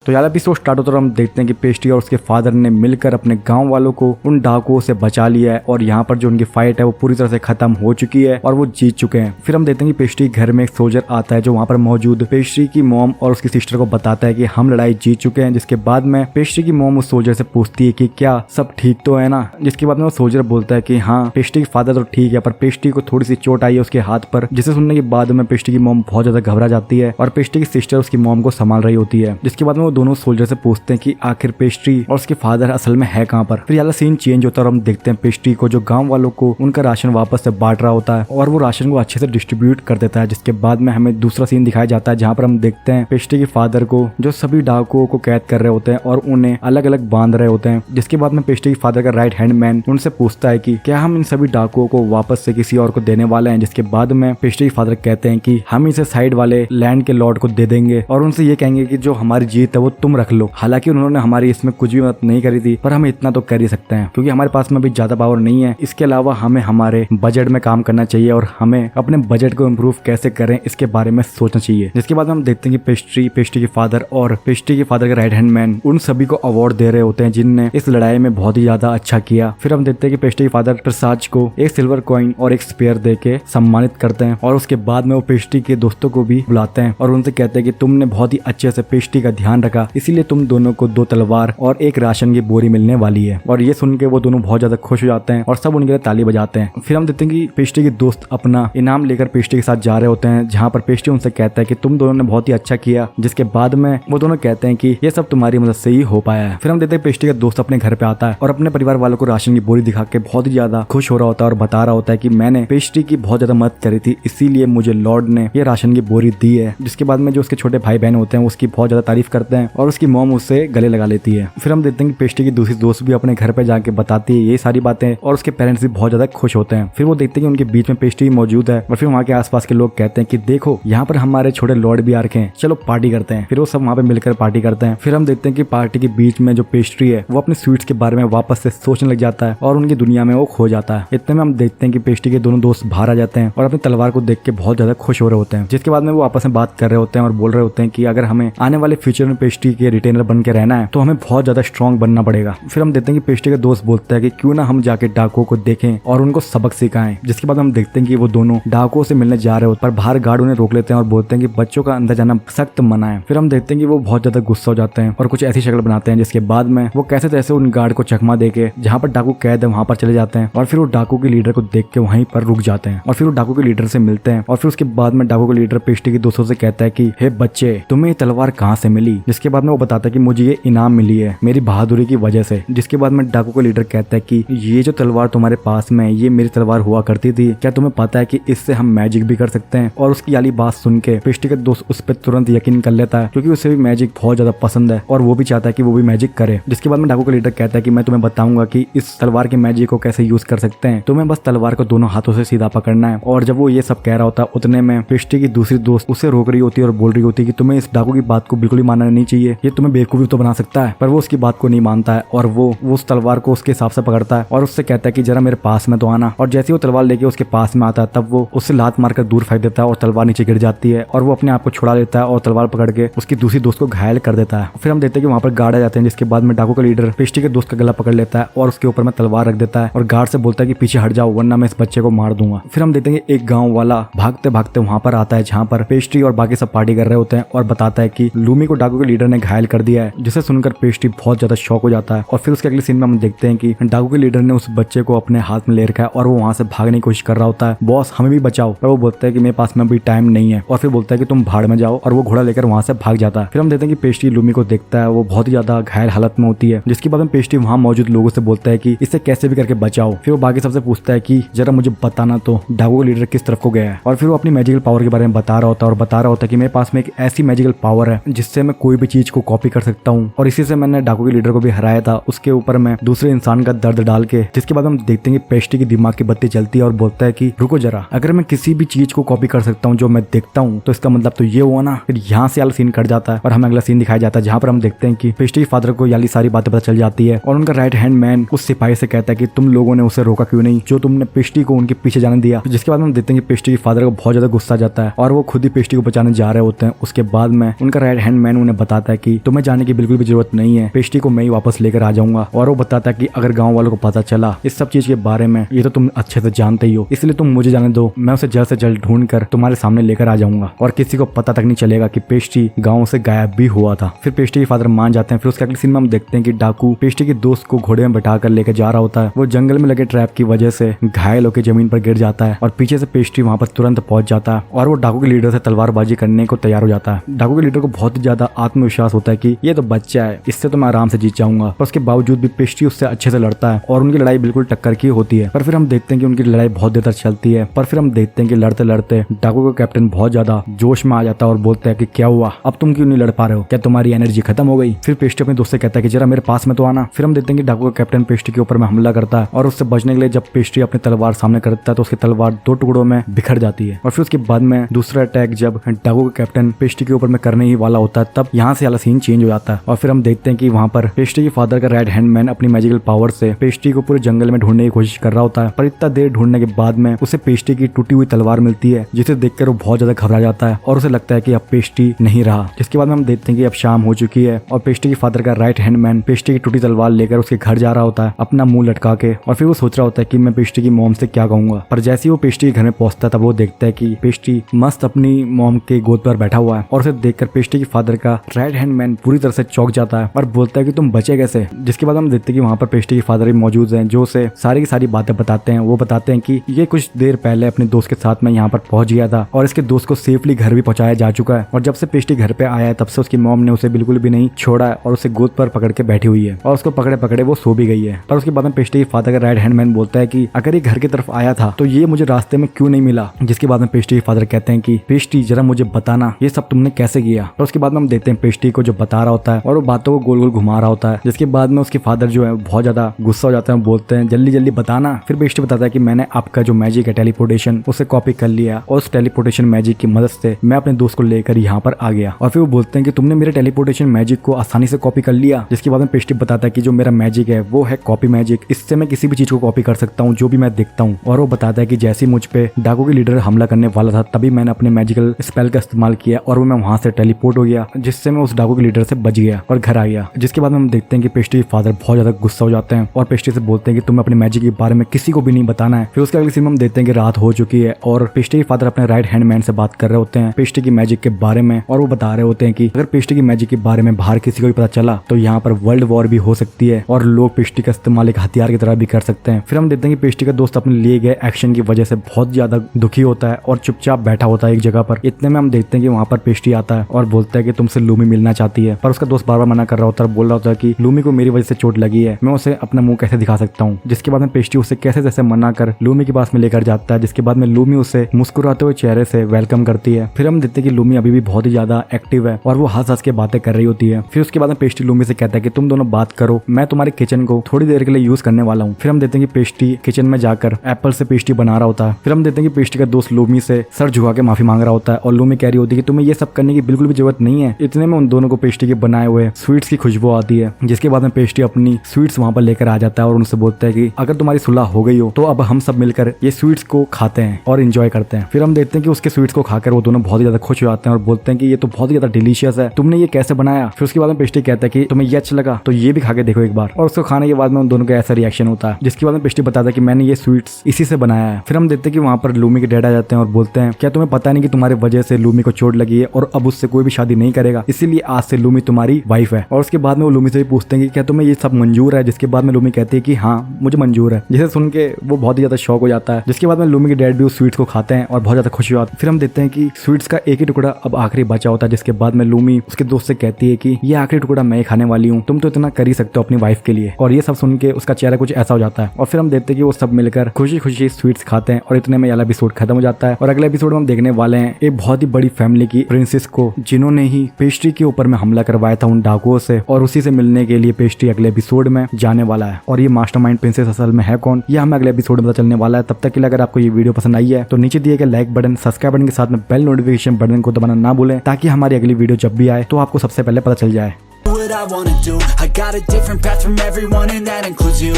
तो यार episode start होता है, हम देखते हैं कि पेस्ट्री और उसके फादर ने मिलकर अपने गांव वालों को उन डाकुओं से बचा लिया है और यहाँ पर जो उनकी फाइट है वो पूरी तरह से खत्म हो चुकी है और वो जीत चुके हैं। फिर हम देखते हैं कि पेस्ट्री घर में एक सोल्जर आता है जो वहाँ पर मौजूद पेस्ट्री की मॉम और उसकी सिस्टर को बताता है कि हम लड़ाई जीत चुके हैं। जिसके बाद में पेस्ट्री की मॉम उस सोल्जर से पूछती है कि क्या सब ठीक तो है ना। जिसके बाद में वो सोल्जर बोलता है कि हाँ पेस्ट्री के फादर तो ठीक है, पर पेस्ट्री को थोड़ी सी चोट आई है उसके हाथ पर। जिसे सुनने के बाद में पेस्ट्री की मॉम बहुत ज्यादा घबरा जाती है और पेस्ट्री की सिस्टर उसकी मॉम को संभाल रही होती है। जिसके बाद में वो दोनों सोल्जर से पूछते हैं कि आखिर पेस्ट्री और उसके फादर असल में है कहाँ पर। फिर यार सीन चेंज होता है और हम देखते हैं पेस्ट्री को जो गांव वालों को उनका राशन वापस से बांट रहा होता है और वो राशन को अच्छे से डिस्ट्रीब्यूट कर देता है। जिसके बाद में हमें दूसरा सीन दिखाया जाता है जहाँ पर हम देखते हैं पेस्ट्री के फादर को जो सभी डाकुओं को कैद कर रहे होते हैं और उन्हें अलग अलग बांध रहे होते हैं। जिसके बाद में पेस्ट्री के फादर का राइट हैंड मैन उनसे पूछता है कि क्या हम इन सभी डाकुओं को वापस से किसी और को देने वाले हैं। जिसके बाद में पेस्ट्री के फादर कहते हैं कि हम इसे साइड वाले लैंड के लॉर्ड को दे देंगे और उनसे ये कहेंगे कि जो हमारी जीत है वो तुम रख लो। हालांकि उन्होंने हमारी इसमें कुछ भी मदद नहीं करी थी, पर हम इतना तो कर ही सकते हैं क्योंकि हमारे पास में भी ज्यादा पावर नहीं है। इसके अलावा हमें हमारे बजट में काम करना चाहिए और हमें अपने बजट को इम्प्रूव कैसे करें इसके बारे में सोचना चाहिए। जिसके बाद हम देखते हैं कि पेस्ट्री के फादर और पेस्ट्री के फादर के राइट हैंड मैन उन सभी को अवार्ड दे रहे होते हैं जिनने इस लड़ाई में बहुत ही ज्यादा अच्छा किया। फिर हम देखते हैं कि पेस्ट्री के फादर प्रसाद को एक सिल्वर कॉइन और एक स्पेयर दे के सम्मानित करते हैं और उसके बाद में वो पेस्ट्री के दोस्तों को भी बुलाते हैं और उनसे कहते हैं कि तुमने बहुत ही अच्छे से पेस्ट्री का ध्यान रखा, इसीलिए तुम दोनों को 2 तलवार और एक राशन की बोरी मिलने वाली है। और ये सुन के वो दोनों बहुत ज्यादा खुश हो जाते हैं और सब उनके लिए ताली बजाते हैं। फिर हम देखते हैं कि पेस्ट्री के दोस्त अपना इनाम लेकर पेस्ट्री के साथ जा रहे होते हैं जहाँ पर पेस्ट्री उनसे कहता है कि तुम दोनों ने बहुत ही अच्छा किया। जिसके बाद में वो दोनों कहते हैं कि ये सब तुम्हारी मदद से ही हो पाया है। फिर हम देखते हैं पेस्ट्री का दोस्त अपने घर पे आता है और अपने परिवार वालों को राशन की बोरी दिखा के बहुत ही ज्यादा खुश हो रहा होता है और बता रहा होता है कि मैंने पेस्ट्री की बहुत ज्यादा मदद करी थी, इसीलिए मुझे लॉर्ड ने ये राशन की बोरी दी है। जिसके बाद में जो उसके छोटे भाई बहन होते हैं उसकी बहुत ज्यादा तारीफ करते हैं और उसकी मॉम उससे गले लगा लेती है। फिर हम देखते हैं कि पेस्ट्री की दूसरी दोस्त भी अपने घर पे जाके बताती है ये सारी बातें और उसके पेरेंट्स भी बहुत ज्यादा खुश होते हैं। फिर वो देखते हैं कि उनके बीच में पेस्ट्री मौजूद है और फिर वहाँ के आसपास के लोग कहते हैं कि देखो यहाँ पर हमारे छोटे लॉर्ड भी आ रखे हैं, चलो पार्टी करते हैं। फिर वो सब वहाँ पे मिलकर पार्टी करते हैं। फिर हम देखते हैं कि पार्टी के बीच में जो पेस्ट्री है वो अपने स्वीट्स के बारे में वापस से सोचने लग जाता है और उनकी दुनिया में वो खो जाता है। इतने में हम देखते हैं कि पेस्ट्री के दोनों दोस्त बाहर आ जाते हैं और अपनी तलवार को देख के बहुत ज्यादा खुश हो रहे होते हैं। जिसके बाद में वो आपस में बात कर रहे होते हैं और बोल रहे होते हैं कि अगर हमें आने वाले फ्यूचर में पेस्ट्री के रिटेनर बन के रहना है तो हमें बहुत ज्यादा स्ट्रॉन्ग बनना पड़ेगा। फिर हम देखते हैं कि पेस्ट्री के दोस्त बोलते हैं कि क्यों ना हम जाके डाकुओं को देखें और उनको सबक सिखाएं। जिसके बाद हम देखते हैं कि वो दोनों डाकुओं से मिलने जा रहे होते हैं पर बाहर गार्ड उन्हें रोक लेते हैं और बोलते हैं कि बच्चों का अंदर जाना सख्त मना है। फिर हम देखते हैं कि वो बहुत ज्यादा गुस्सा हो जाते हैं और कुछ ऐसी शक्ल बनाते हैं जिसके बाद में वो कैसे तैसे उन गार्ड को चकमा देके जहाँ पर डाकू कैद है वहाँ पर चले जाते हैं और फिर वो डाकू के लीडर को देख के वहीं पर रुक जाते हैं और फिर वो डाकू के लीडर से मिलते हैं और फिर उसके बाद में डाकू के लीडर पेस्ट्री के दोस्तों से कहता है कि हे बच्चे तुम्हें ये तलवार कहाँ से मिली। जिसके बाद में वो बताता है कि मुझे ये इनाम मिली है मेरी बहादुरी की वजह से। जिसके बाद में डाकू का लीडर कहता है कि ये जो तलवार तुम्हारे पास में ये मेरी तलवार हुआ करती थी, क्या तुम्हें पता है कि इससे हम मैजिक भी कर सकते हैं। और उसकी वाली बात सुन के पेस्ट्री का दोस्त उस पर तुरंत यकीन कर लेता है क्योंकि उसे भी मैजिक बहुत ज्यादा पसंद है और वो भी चाहता है कि वो भी मैजिक करे। जिसके बाद में डाकू का लीडर कहता है कि मैं तुम्हें बताऊंगा कि इस तलवार के मैजिक को कैसे यूज कर सकते हैं, तुम्हें बस तलवार को दोनों हाथों से सीधा पकड़ना है। और जब वो ये सब कह रहा होता है उतने में पेस्ट्री की दूसरी दोस्त उसे रोक रही होती है और बोल रही होती है कि तुम्हें इस डाकू की बात को बिल्कुल ही मानना नहीं चाहिए, ये तुम्हें बेवकूफी तो बना सकता है। पर वो उसकी बात को नहीं मानता है और वो उस तलवार को उसके हिसाब से पकड़ता है और उससे कहता है कि जरा मेरे पास में तो आना। और जैसे वो तलवार लेके उसके पास में आता है तब वो उससे लात मारकर दूर फेंक देता है और तलवार नीचे गिर जाती है और वो अपने आप को छुड़ा लेता है और तलवार पकड़ के उसकी दूसरी दोस्त को घायल कर देता है। फिर हम देखते हैं कि वहाँ पर गार्ड आ जाते हैं जिसके बाद में डाकू का लीडर पेस्ट्री के दोस्त का गला पकड़ लेता है और उसके ऊपर में तलवार रख देता है और गार्ड से बोलता है कि पीछे हट जाओ वरना मैं इस बच्चे को मार दूंगा। फिर हम देखते हैं कि एक गाँव वाला भागते भागते वहाँ पर आता है जहाँ पर पेस्ट्री और बाकी सब पार्टी कर रहे होते हैं और बताता है कि लूमी को डाकू के लीडर ने घायल कर दिया है। जिसे सुनकर पेस्ट्री बहुत ज्यादा शॉक हो जाता है और फिर उसके अगले सीन में हम देखते हैं कि डाकू के लीडर ने उस बच्चे को अपने हाथ में ले रखा है और वो वहाँ से भागने की कोशिश कर रहा होता है, बॉस हमें भी बचाओ। पर वो बोलता है कि मेरे पास में अभी टाइम नहीं है और फिर बोलता है कि तुम भाड़ में जाओ और वो घोड़ा लेकर वहाँ से भाग जाता है। फिर हम देखते हैं कि पेस्ट्री लूमी को देखता है, वो बहुत ही ज्यादा घायल हालत में होती है। जिसके बाद में पेस्ट्री वहाँ मौजूद लोगों से बोलता है कि इसे कैसे भी करके बचाओ। फिर वो बाकी सबसे पूछता है कि जरा मुझे बताना तो डाकू लीडर किस तरफ को गया है। और फिर वो अपनी मैजिकल पावर के बारे में बता रहा होता है और बता रहा होता है कि मेरे पास में एक ऐसी मैजिकल पावर है जिससे मैं कोई भी चीज को कॉपी कर सकता हूँ और इसी से मैंने डाकू के लीडर को भी हराया था, उसके ऊपर मैं दूसरे इंसान का दर्द डाल के। जिसके बाद हम देखते हैं कि पेस्ट्री की दिमाग की बत्ती चलती है और बोलता है कि रुको जरा, अगर मैं किसी भी चीज को कॉपी कर सकता हूँ जो मैं देखता हूँ तो इसका मतलब तो ये हुआ ना। फिर यहाँ से वाला सीन कट जाता है और हमें अगला सीन दिखाया जाता है जहाँ पर हम देखते हैं कि पेस्ट्री के फादर को याली सारी बातें पता चल जाती है और उनका राइट हैंड मैन उस सिपाही से कहता है कि तुम लोगों ने उसे रोका क्यों नहीं जो तुमने पेस्ट्री को उनके पीछे जाने दिया। जिसके बाद हम देखते हैं कि पेस्ट्री के फादर को बहुत ज्यादा गुस्सा जाता है और वो खुद ही पेस्ट्री को बचाने जा रहे होते हैं। उसके बाद में उनका राइट हैंड मैन उन्हें बता बताता है कि तुम्हें जाने की बिल्कुल भी जरूरत नहीं है, पेस्ट्री को मैं ही वापस लेकर आ जाऊंगा। और वो बताता है कि अगर गाँव वालों को पता चला इस सब चीज के बारे में, ये तो तुम अच्छे से जानते ही हो, इसलिए तुम मुझे जाने दो, मैं उसे जल्द से जल्द ढूंढ कर तुम्हारे सामने लेकर आ जाऊंगा और किसी को पता तक नहीं चलेगा कि पेस्ट्री गाँव से गायब भी हुआ था। फिर पेस्ट्री के फादर मान जाते हैं। फिर उसके अगले सीन में हम देखते हैं कि डाकू पेस्ट्री के दोस्त को घोड़े में बैठा कर लेकर जा रहा होता है। वो जंगल में लगे ट्रैप की वजह से घायल होकर जमीन पर गिर जाता है और पीछे से पेस्ट्री वहां पर तुरंत पहुंच जाता है और वो डाकू के लीडर से तलवारबाजी करने को तैयार हो जाता है। डाकू के लीडर को बहुत ही ज्यादा आत्मविश्वास होता है कि ये तो बच्चा है, इससे तो मैं आराम से जीत जाऊंगा, पर उसके बावजूद भी पेस्ट्री उससे अच्छे से लड़ता है और उनकी लड़ाई बिल्कुल टक्कर की होती है। पर फिर हम देखते हैं कि उनकी लड़ाई बहुत देर तक चलती है। पर फिर हम देखते हैं कि लड़ते लड़ते डाकू का कैप्टन बहुत ज्यादा जोश में आ जाता है और बोलता है कि क्या हुआ, अब तुम क्यों नहीं लड़ पा रहे हो, क्या तुम्हारी एनर्जी खत्म हो गई। फिर पेस्ट्री अपने दोस्त से कहता है कि जरा मेरे पास में तो आना। फिर हम देखते हैं कि डाकू का कैप्टन पेस्ट्री के ऊपर में हमला करता है और उससे बचने के लिए जब पेस्ट्री अपनी तलवार सामने करता है तो उसकी तलवार 2 टुकड़ों में बिखर जाती है। और फिर उसके बाद में दूसरा अटैक जब डाकू का कैप्टन पेस्ट्री के ऊपर में करने ही वाला होता है, तब यहाँ से वाला सीन चेंज हो जाता है और फिर हम देखते हैं कि वहाँ पर पेस्ट्री के फादर का राइट हैंड मैन अपनी मैजिकल पावर से पेस्ट्री को पूरे जंगल में ढूंढने की कोशिश कर रहा होता है। पर इतना देर ढूंढने के बाद में उसे पेस्ट्री की टूटी हुई तलवार मिलती है, जिसे देखकर वो बहुत ज्यादा घबरा जाता है और उसे लगता है कि अब पेस्ट्री नहीं रहा। जिसके बाद में हम देखते हैं कि अब शाम हो चुकी है और पेस्ट्री के फादर का राइट हैंड मैन पेस्ट्री की टूटी तलवार लेकर उसके घर जा रहा होता है अपना मुंह लटका के। और फिर वो सोच रहा होता है कि मैं पेस्ट्री की मॉम से क्या कहूंगा। पर जैसे ही वो पेस्ट्री के घर में पहुंचता है तब वो देखता है कि पेस्ट्री मस्त अपनी मॉम के गोद पर बैठा हुआ है और उसे देखकर पेस्ट्री के फादर का राइट हैंड मैन पूरी तरह से चौंक जाता है और बोलता है कि तुम बचे कैसे। जिसके बाद हम देखते हैं कि वहाँ पर पेस्ट्री के फादर भी मौजूद हैं, जो उसे सारी की सारी बातें बताते हैं। वो बताते हैं कि ये कुछ देर पहले अपने दोस्त के साथ में यहाँ पर पहुंच गया था और इसके दोस्त को सेफली घर भी पहुंचाया जा चुका है और जब से पेस्ट्री घर पे आया है तब से उसकी मॉम ने उसे बिल्कुल भी नहीं छोड़ा है और उसे गोद पर पकड़ के बैठी हुई है और उसको पकड़े पकड़े वो सो भी गई है। पर उसके बाद में पेस्ट्री के फादर का राइट हैंड मैन बोलता है कि अगर ये घर की तरफ आया था तो ये मुझे रास्ते में क्यों नहीं मिला। जिसके बाद में पेस्ट्री के फादर कहते हैं कि पेस्ट्री जरा मुझे बताना ये सब तुमने कैसे किया। और उसके बाद में हम देखते हैं पेस्ट्री को जो बता रहा होता है और वो बातों को गोल गोल घुमा रहा होता है। जिसके बाद में उसके फादर जो है बहुत ज्यादा गुस्सा हो जाते हैं, बोलते हैं जल्दी जल्दी बताना। फिर पेस्ट्री बताता है कि मैंने आपका जो मैजिक है टेलीपोर्टेशन उसे कॉपी कर लिया और उस टेलीपोर्टेशन मैजिक की मदद से मैं अपने दोस्त को लेकर यहाँ पर आ गया। और फिर वो बोलते हैं कि तुमने मेरे टेलीपोर्टेशन मैजिक को आसानी से कॉपी कर लिया। जिसके बाद में पेस्ट्री बताता है कि जो मेरा मैजिक है वो है कॉपी मैजिक, इससे मैं किसी भी चीज को कॉपी कर सकता हूँ जो भी मैं देखता हूँ। और वो बताता है कि जैसे मुझ पे डाकू के लीडर हमला करने वाला था तभी मैंने अपने मैजिकल स्पेल का इस्तेमाल किया और वो मैं वहां से टेलीपोर्ट हो गया, जिससे मैं उस डाकू के लीडर से बच गया और घर आ गया। जिसके बाद में हम देखते हैं कि पेस्ट्री के फादर बहुत ज्यादा गुस्सा हो जाते हैं और पेस्ट्री से बोलते हैं कि तुम्हें अपने मैजिक के बारे में किसी को भी नहीं बताना है। फिर उसके अगले सीन में हम देखते हैं कि रात हो चुकी है और पेस्ट्री के फादर अपने राइट हैंड मैन से बात कर रहे होते हैं पेस्ट्री की मैजिक के बारे में और वो बता रहे होते हैं कि अगर पेस्ट्री की मैजिक के बारे में बाहर किसी को भी पता चला तो यहाँ पर वर्ल्ड वॉर भी हो सकती है और लोग पेस्ट्री का इस्तेमाल एक हथियार की तरह भी कर सकते हैं। फिर हम देखते हैं कि पेस्ट्री का दोस्त अपने लिए गए एक्शन की वजह से बहुत ज्यादा दुखी होता है और चुपचाप बैठा होता है एक जगह पर। इतने में हम देखते हैं कि वहाँ पर पेस्ट्री आता है और बोलता है कि तुमसे लूमी मिलना चाहती है। पर उसका दोस्त बार बार मना कर रहा होता है, बोल रहा होता है कि लूमी को मेरी वजह से चोट लगी है, मैं उसे अपना मुंह कैसे दिखा सकता हूँ। जिसके बाद में पेस्ट्री उसे कैसे जैसे मना कर लूमी के पास में लेकर जाता है। जिसके बाद में लूमी उसे मुस्कुराते हुए चेहरे से वेलकम करती है। फिर हम देखते हैं कि लूमी अभी भी बहुत ही ज्यादा एक्टिव है और वो हंस हंस के बातें कर रही होती है। फिर उसके बाद में पेस्ट्री लूमी से कहता है कि तुम दोनों बात करो, मैं तुम्हारे किचन को थोड़ी देर के लिए यूज करने वाला हूँ। फिर हम देखते हैं कि पेस्ट्री किचन में जाकर एप्पल से पेस्ट्री बना रहा होता है। फिर हम देखते हैं कि पेस्ट्री का दोस्त लूमी से सर झुका के माफी मांग रहा होता है और लूमी कह रही होती है कि तुम्हें ये सब करने की बिल्कुल भी जरूरत नहीं है। इतने में उन दोनों को पेस्ट्री के बनाए हुए स्वीट्स की खुशबू आती है। जिसके बाद में पेस्ट्री अपनी स्वीट्स वहां पर लेकर आ जाता है और उनसे बोलता है कि अगर तुम्हारी सुलह हो गई हो तो अब हम सब मिलकर ये स्वीट्स को खाते हैं और एंजॉय करते हैं। फिर हम देखते हैं कि उसके स्वीट्स को खाकर वो दोनों बहुत ही ज्यादा खुश हो जाते हैं और बोलते हैं कि ये तो बहुत ही ज्यादा डिलीशियस है, तुमने ये कैसे बनाया। फिर उसके बाद में पेस्ट्री कहता है कि तुम्हें ये अच्छा लगा तो ये भी खा के देखो एक बार। और उसको खाने के बाद में उन दोनों का ऐसा रिएक्शन होता है। जिसके बाद में पेस्ट्री बताता है कि मैंने ये स्वीट्स इसी से बनाया है। फिर हम देखते हैं कि वहाँ पर लूमी के डैड आ जाते हैं और बोलते हैं क्या तुम्हें पता नहीं कि तुम्हारे वजह से लूमी को चोट लगी है और अब उससे कोई भी शादी नहीं करेगा, इसीलिए आज से लूमी तुम्हारी वाइफ है। और उसके बाद में वो लूमी से भी पूछते हैं कि क्या तुम्हें ये सब मंजूर है। जिसके बाद में लूमी कहती है कि हाँ मुझे मंजूर है। जिसे सुन के वो बहुत ही ज्यादा शौक हो जाता है। जिसके बाद में लूमी के डैड भी उस स्वीट्स को खाते हैं और बहुत ज्यादा खुशी होती है। फिर हम देखते हैं कि स्वीट्स का एक ही टुकड़ा अब आखिरी बचा होता है। जिसके बाद में लूमी उसके दोस्त से कहती है कि ये आखिरी टुकड़ा मैं खाने वाली हूँ, तुम तो इतना कर ही सकते हो अपनी वाइफ के लिए। और ये सब सुन के उसका चेहरा कुछ ऐसा हो जाता है। और फिर हम देखते हैं कि वो सब मिलकर खुशी खुशी स्वीट्स खाते हैं और इतने में वाला एपिसोड खत्म हो जाता है। और अगले एपिसोड में हम देखने वाले हैं एक बहुत ही बड़ी फैमिली की प्रिंसेस को, जिन्होंने ही पेस्ट्री के ऊपर में हमला करवाया था उन डाकुओं से, और उसी से मिलने के लिए पेस्ट्री अगले एपिसोड में जाने वाला है। और ये मास्टरमाइंड प्रिंसेस असल में है कौन, ये हमें अगले एपिसोड में पता चलने वाला है। तब तक के लिए अगर आपको ये वीडियो पसंद आई है तो नीचे दिए गए लाइक बटन, सब्सक्राइब बटन के साथ में बेल नोटिफिकेशन बटन को दबाना ना भूलें, ताकि हमारी अगली वीडियो जब भी आए तो आपको सबसे पहले पता चल जाए। What I wanna do, I got a different path from everyone and that includes you.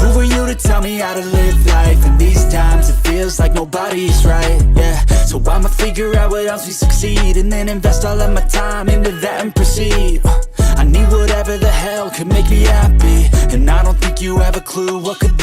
Who were you to tell me how to live life? In these times it feels like nobody's right, yeah. So I'ma figure out what else we succeed, and then invest all of my time into that and proceed. I need whatever the hell could make me happy, and I don't think you have a clue what could that